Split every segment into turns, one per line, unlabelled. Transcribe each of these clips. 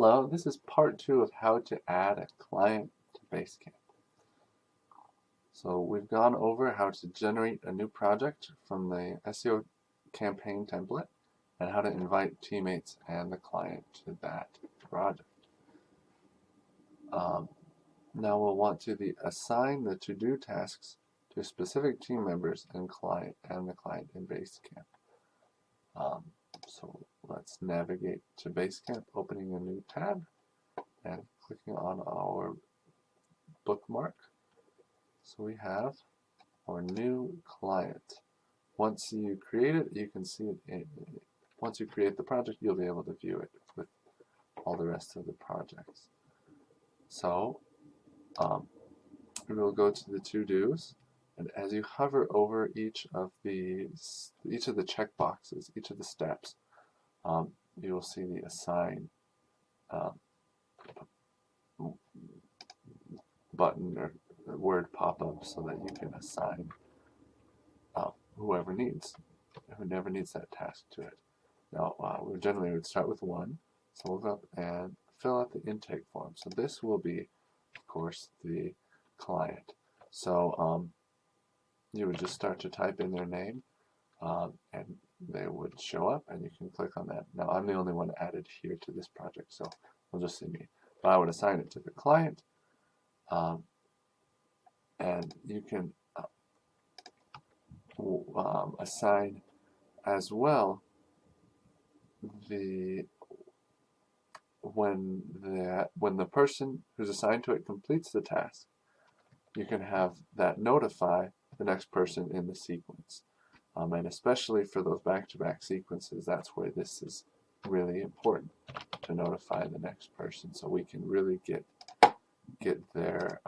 Hello, this is part 2 of how to add a client to Basecamp. So we've gone over how to generate a new project from the SEO campaign template and how to invite teammates and the client to that project. Now we'll want to assign the to-do tasks to specific team members and the client in Basecamp. So let's navigate to Basecamp, opening a new tab and clicking on our bookmark. So we have our new client. Once you create it, you can see it. Once you create the project, you'll be able to view it with all the rest of the projects. So we will go to the to-dos, and as you hover over each of the checkboxes, each of the steps, you will see the assign button or word pop up so that you can assign whoever needs that task to it. Now, we generally would start with 1, so we'll go up and fill out the intake form. So this will be, of course, the client. So you would just start to type in their name, and they would show up, and you can click on that. Now, I'm the only one added here to this project, so you'll just see me. But I would assign it to the client, and you can assign as well when the person who's assigned to it completes the task, you can have that notify the next person in the sequence. And especially for those back-to-back sequences, that's where this is really important, to notify the next person, so we can really get their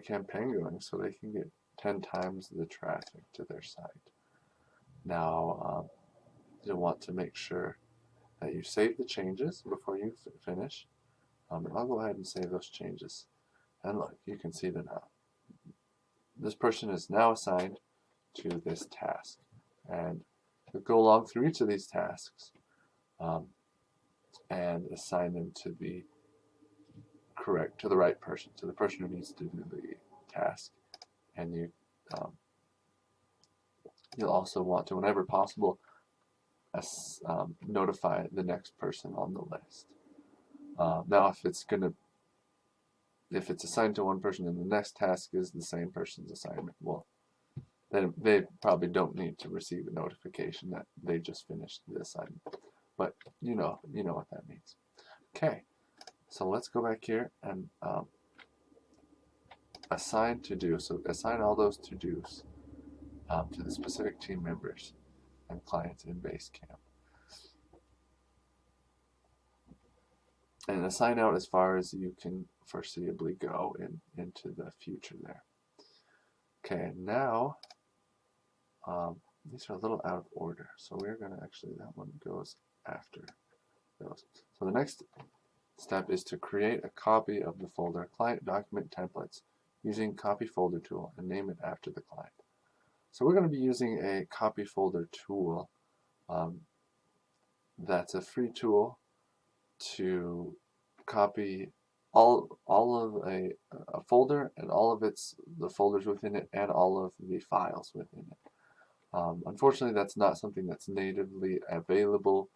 campaign going, so they can get 10 times the traffic to their site. Now, you'll want to make sure that you save the changes before you finish. And I'll go ahead and save those changes. And look, you can see that now this person is now assigned to this task. And we'll go along through each of these tasks and assign them to the right person, to the person who needs to do the task. And you'll also want to, whenever possible, notify the next person on the list. Now, if it's assigned to one person and the next task is the same person's assignment, well, then they probably don't need to receive a notification that they just finished the assignment. But you know what that means. Okay, so let's go back here and assign to-do. So assign all those to-dos to the specific team members and clients in Basecamp. And assign out as far as you can foreseeably go into the future there. Okay, now these are a little out of order, so we're going to that one goes after those. So the next step is to create a copy of the folder client document templates using copy folder tool and name it after the client. So we're going to be using a copy folder tool. That's a free tool to copy all of a folder and all of the folders within it and all of the files within it. Unfortunately, that's not something that's natively available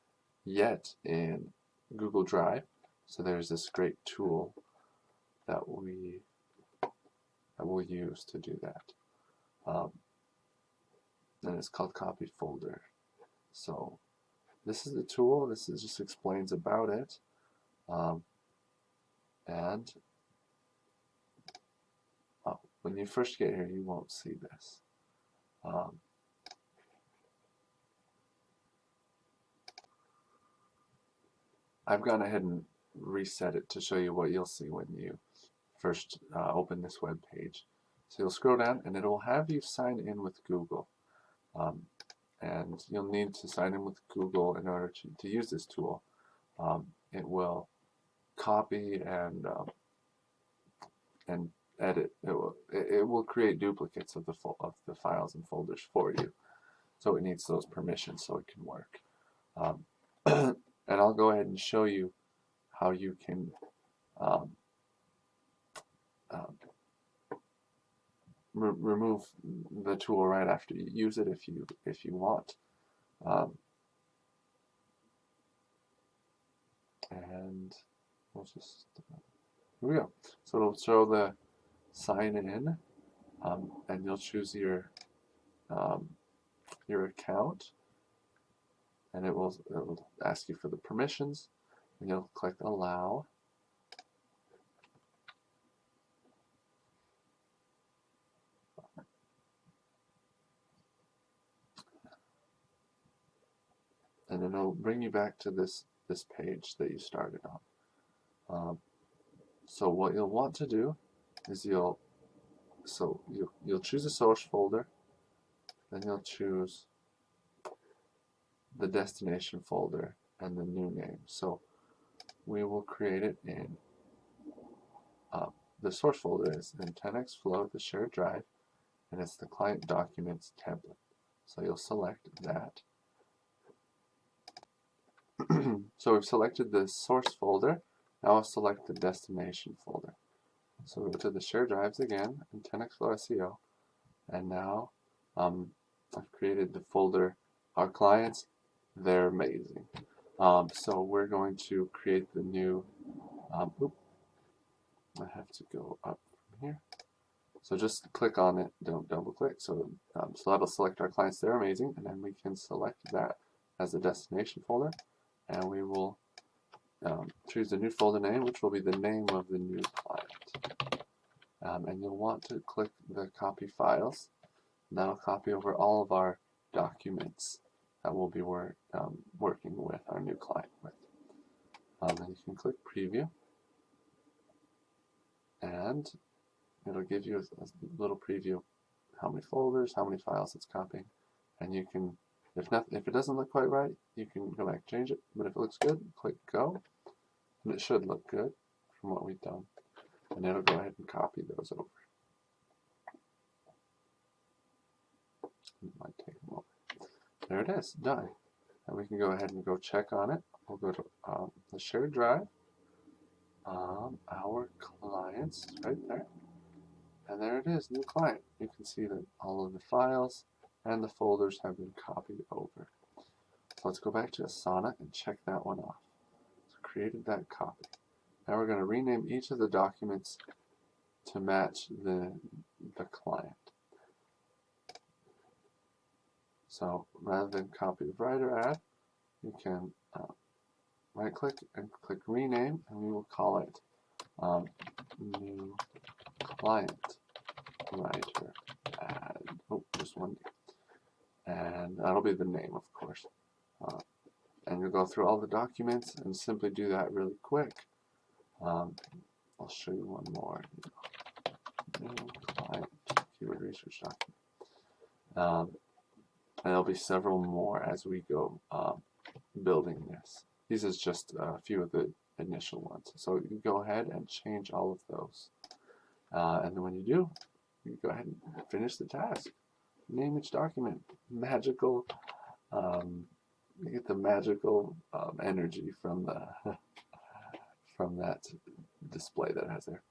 yet in Google Drive. So there's this great tool that we'll use to do that. And it's called Copy Folder. So this is the tool. This just explains about it. When you first get here, you won't see this. I've gone ahead and reset it to show you what you'll see when you first open this web page. So you'll scroll down and it will have you sign in with Google. And you'll need to sign in with Google in order to use this tool. It will copy and edit. It will create duplicates of the files and folders for you. So it needs those permissions so it can work. And I'll go ahead and show you how you can um, um, remove the tool right after you use it if you want. And we'll just here we go. So it'll show the sign in, and you'll choose your account, and it will ask you for the permissions, and you'll click allow. And then it'll bring you back to this page that you started on. So what you'll want to do is you'll choose a source folder, then you'll choose the destination folder and the new name. So we will create it in the source folder is in 10x Flow, the shared drive, and it's the client documents template. So you'll select that. So we've selected the source folder. Now I'll select the destination folder. So we go to the shared drives again in 10x Flow SEO, and now I've created the folder. Our clients, they're amazing. So we're going to create the new. I have to go up from here. So just click on it. Don't double click. So that'll select our clients. They're amazing, and then we can select that as the destination folder, and we will choose a new folder name, which will be the name of the new client. And you'll want to click the copy files. And that'll copy over all of our documents that we'll be working with our new client with. And you can click preview, and it'll give you a little preview how many folders, how many files it's copying, and you can, if it doesn't look quite right, you can go back and change it. But if it looks good, click go, and it should look good from what we've done, and it'll go ahead and copy those over. It might take a moment. There it is, done. And we can go ahead and go check on it. We'll go to the shared drive, our clients, right there. And there it is, new client. You can see that all of the files and the folders have been copied over. So let's go back to Asana and check that one off. So created that copy. Now we're going to rename each of the documents to match the client. So rather than copy writer add, you can right click and click rename, and we will call it new client writer add. Oh, just one. And that'll be the name, of course. And you'll go through all the documents and simply do that really quick. I'll show you one more. New client keyword research document. And there'll be several more as we go building this. These is just a few of the initial ones. So you go ahead and change all of those. And then when you do, you go ahead and finish the task. Name each document. Magical. You get the magical energy from the from that display that it has there.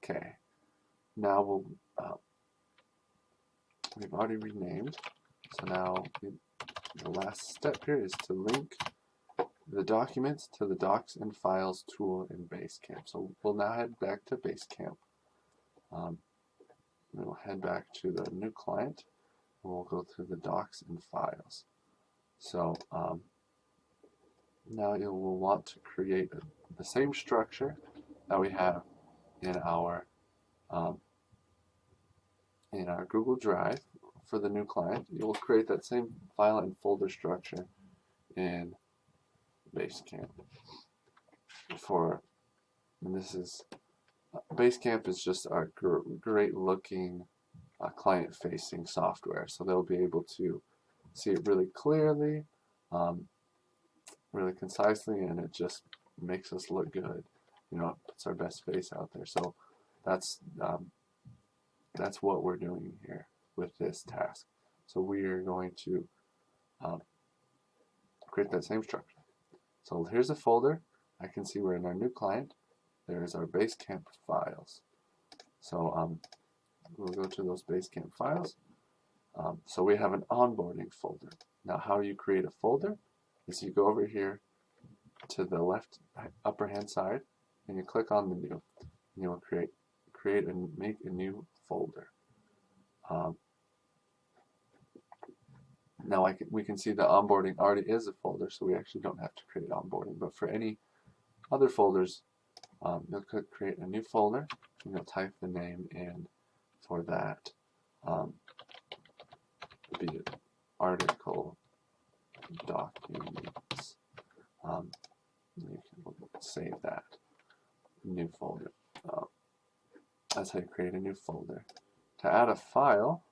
Okay. Now we've already renamed. So now the last step here is to link the documents to the Docs and Files tool in Basecamp. So we'll now head back to Basecamp. We'll head back to the new client, and we'll go through the Docs and Files. So now you will want to create the same structure that we have in our Google Drive for the new client. You will create that same file and folder structure in Basecamp. And this is Basecamp is just our great looking client-facing software, so they'll be able to see it really clearly, really concisely, and it just makes us look good. You know, it puts our best face out there. So that's what we're doing here with this task. So we are going to create that same structure. So here's a folder, I can see we're in our new client. There's our Basecamp files. So we'll go to those Basecamp files. So we have an onboarding folder. Now how you create a folder is you go over here to the left upper hand side and you click on the new. And you will create and make a new folder. Now we can see the onboarding already is a folder, so we actually don't have to create onboarding. But for any other folders, you'll click create a new folder and you'll type the name in for that. Be it article documents. You can save that new folder. That's how you create a new folder. To add a file,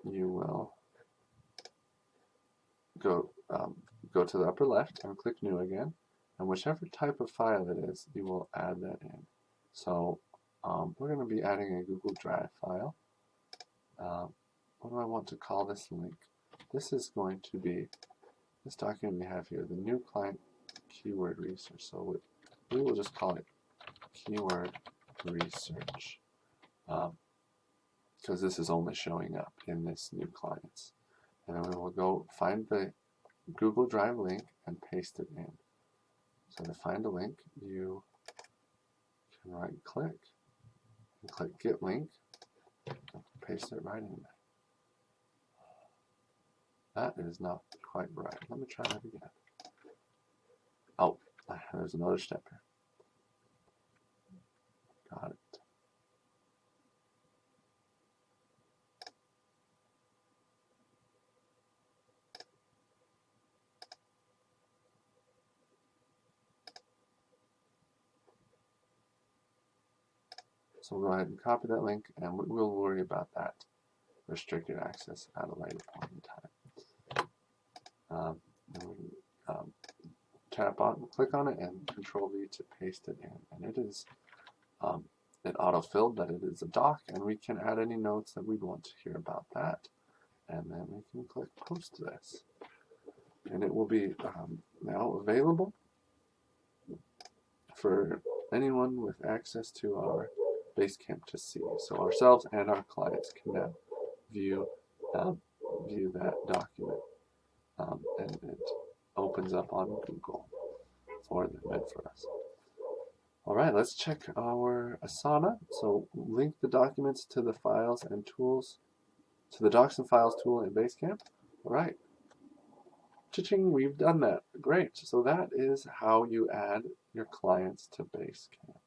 you will go to the upper left and click new again, and whichever type of file it is, you will add that in. So we're going to be adding a Google Drive file. What do I want to call this link? This is going to be this document we have here, the new client keyword research. So we will just call it keyword research, because this is only showing up in this new clients. And then we will go find the Google Drive link and paste it in. So to find a link, you can right click and click get link and paste it right in there. That is not quite right. Let me try that again. Oh, there's another step here. Got it. So we'll go ahead and copy that link, and we'll worry about that restricted access at a later point in time. Click on it, and Control V to paste it in. And it is it auto-filled that it is a doc, and we can add any notes that we'd want to hear about that. And then we can click Post this. And it will be now available for anyone with access to our Basecamp to see. So ourselves and our clients can now view that document, and it opens up on Google for them and for us. All right, let's check our Asana. So link the documents to the files and tools, to the Docs and Files tool in Basecamp. All right, cha-ching, we've done that. Great. So that is how you add your clients to Basecamp.